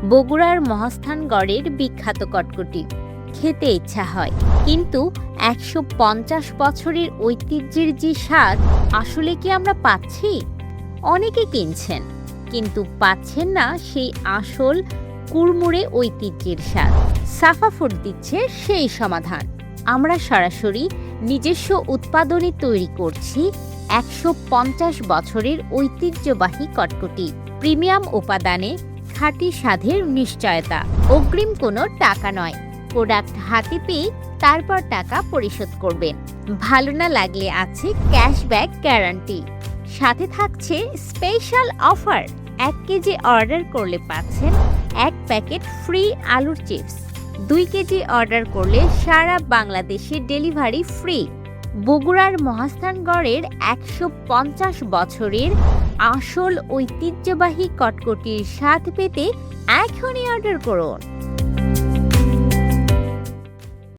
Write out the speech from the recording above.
বগুড়ার মহাস্থানগড়ের বিখ্যাত কটকটি খেতে ইচ্ছা হয়, কিন্তু ১৫০ বছরের ঐতিহ্যের যে স্বাদ আসলে কি আমরা পাচ্ছি? অনেকে কিনছেন, কিন্তু পাচ্ছেন না সেই আসল কুড়মুড়ে ঐতিহ্যের স্বাদ। সাফা ফুড দিচ্ছে সেই সমাধান। আমরা সরাসরি নিজস্ব উৎপাদনে তৈরি করছি ১৫০ বছরের ঐতিহ্যবাহী কটকটি। প্রিমিয়াম উপাদানে খাঁটি স্বাদের নিশ্চয়তা। অগ্রিম কোনো টাকা নয়, প্রোডাক্ট হাতে পেয়ে তারপর টাকা পরিশোধ করবেন। ভালো না লাগলে আছে ক্যাশব্যাক গ্যারান্টি, সাথে থাকছে স্পেশাল অফার। ১ কেজি অর্ডার করলে পাচ্ছেন ১ প্যাকেট ফ্রি আলুর চিপস। ২ কেজি অর্ডার করলে সারা বাংলাদেশে ডেলিভারি ফ্রি। বগুড়ার মহাস্থানগড়ের ১৫০ বছরের আসল ঐতিহ্যবাহী কটকটির স্বাদ পেতে এখনই অর্ডার করুন।